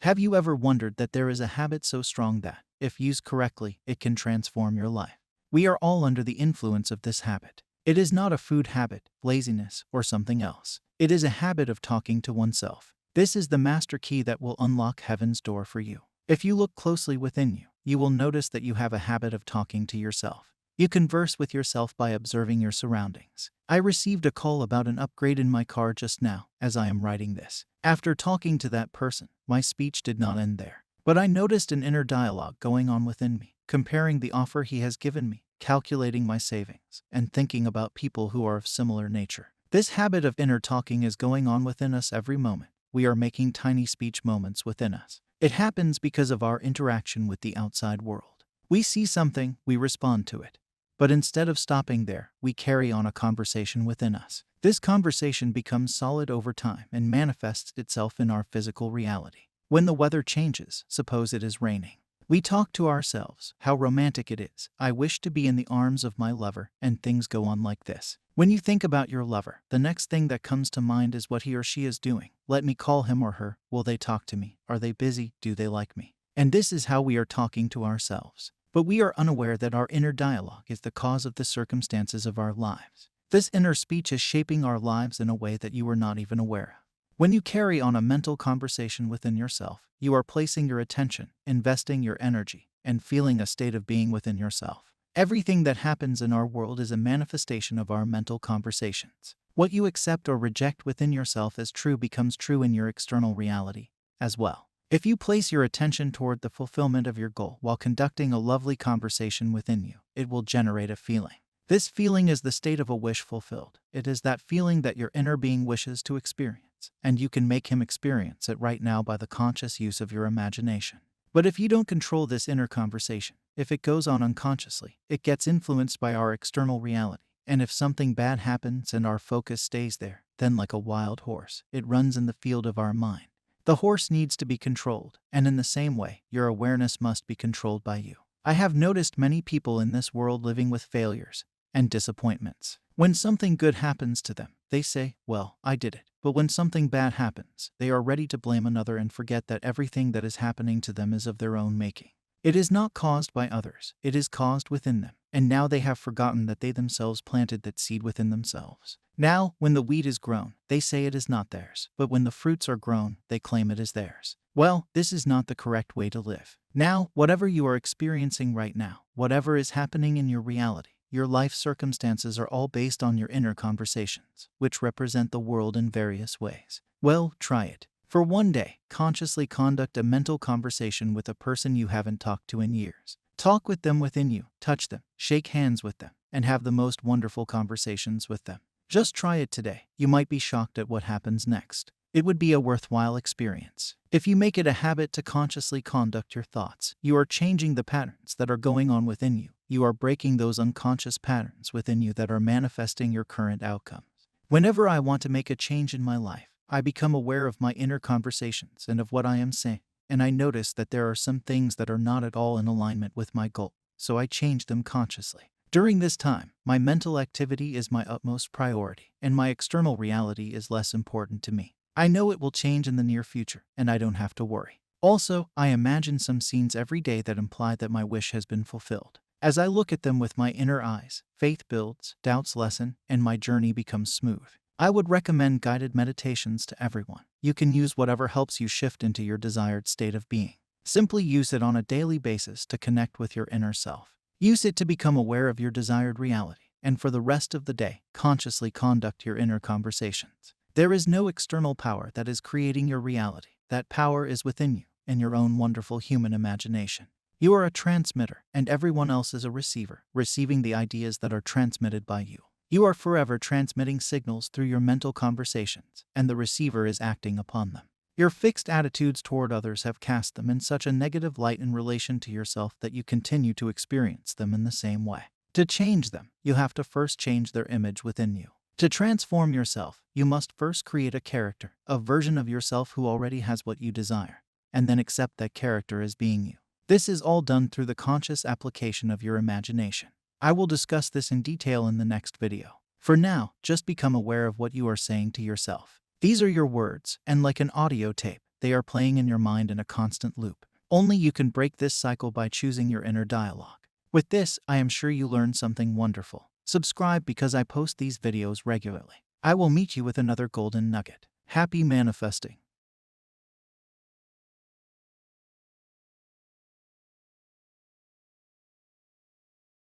Have you ever wondered that there is a habit so strong that, if used correctly, it can transform your life? We are all under the influence of this habit. It is not a food habit, laziness, or something else. It is a habit of talking to oneself. This is the master key that will unlock heaven's door for you. If you look closely within you, you will notice that you have a habit of talking to yourself. You converse with yourself by observing your surroundings. I received a call about an upgrade in my car just now, as I am writing this. After talking to that person, my speech did not end there. But I noticed an inner dialogue going on within me, comparing the offer he has given me, calculating my savings, and thinking about people who are of similar nature. This habit of inner talking is going on within us every moment. We are making tiny speech moments within us. It happens because of our interaction with the outside world. We see something, we respond to it. But instead of stopping there, we carry on a conversation within us. This conversation becomes solid over time and manifests itself in our physical reality. When the weather changes, suppose it is raining, we talk to ourselves, how romantic it is. I wish to be in the arms of my lover, and things go on like this. When you think about your lover, the next thing that comes to mind is what he or she is doing. Let me call him or her. Will they talk to me? Are they busy? Do they like me? And this is how we are talking to ourselves. But we are unaware that our inner dialogue is the cause of the circumstances of our lives. This inner speech is shaping our lives in a way that you are not even aware of. When you carry on a mental conversation within yourself, you are placing your attention, investing your energy, and feeling a state of being within yourself. Everything that happens in our world is a manifestation of our mental conversations. What you accept or reject within yourself as true becomes true in your external reality as well. If you place your attention toward the fulfillment of your goal while conducting a lovely conversation within you, it will generate a feeling. This feeling is the state of a wish fulfilled. It is that feeling that your inner being wishes to experience, and you can make him experience it right now by the conscious use of your imagination. But if you don't control this inner conversation, if it goes on unconsciously, it gets influenced by our external reality. And if something bad happens and our focus stays there, then like a wild horse, it runs in the field of our mind. The horse needs to be controlled, and in the same way, your awareness must be controlled by you. I have noticed many people in this world living with failures and disappointments. When something good happens to them, they say, well, I did it. But when something bad happens, they are ready to blame another and forget that everything that is happening to them is of their own making. It is not caused by others, it is caused within them. And now they have forgotten that they themselves planted that seed within themselves. Now, when the weed is grown, they say it is not theirs. But when the fruits are grown, they claim it is theirs. Well, this is not the correct way to live. Now, whatever you are experiencing right now, whatever is happening in your reality, your life circumstances are all based on your inner conversations, which represent the world in various ways. Well, try it. For one day, consciously conduct a mental conversation with a person you haven't talked to in years. Talk with them within you, touch them, shake hands with them, and have the most wonderful conversations with them. Just try it today. You might be shocked at what happens next. It would be a worthwhile experience. If you make it a habit to consciously conduct your thoughts, you are changing the patterns that are going on within you. You are breaking those unconscious patterns within you that are manifesting your current outcomes. Whenever I want to make a change in my life, I become aware of my inner conversations and of what I am saying. And I notice that there are some things that are not at all in alignment with my goal, so I change them consciously. During this time, my mental activity is my utmost priority, and my external reality is less important to me. I know it will change in the near future, and I don't have to worry. Also, I imagine some scenes every day that imply that my wish has been fulfilled. As I look at them with my inner eyes, faith builds, doubts lessen, and my journey becomes smooth. I would recommend guided meditations to everyone. You can use whatever helps you shift into your desired state of being. Simply use it on a daily basis to connect with your inner self. Use it to become aware of your desired reality, and for the rest of the day, consciously conduct your inner conversations. There is no external power that is creating your reality. That power is within you, in your own wonderful human imagination. You are a transmitter, and everyone else is a receiver, receiving the ideas that are transmitted by you. You are forever transmitting signals through your mental conversations, and the receiver is acting upon them. Your fixed attitudes toward others have cast them in such a negative light in relation to yourself that you continue to experience them in the same way. To change them, you have to first change their image within you. To transform yourself, you must first create a character, a version of yourself who already has what you desire, and then accept that character as being you. This is all done through the conscious application of your imagination. I will discuss this in detail in the next video. For now, just become aware of what you are saying to yourself. These are your words, and like an audio tape, they are playing in your mind in a constant loop. Only you can break this cycle by choosing your inner dialogue. With this, I am sure you learned something wonderful. Subscribe because I post these videos regularly. I will meet you with another golden nugget. Happy manifesting.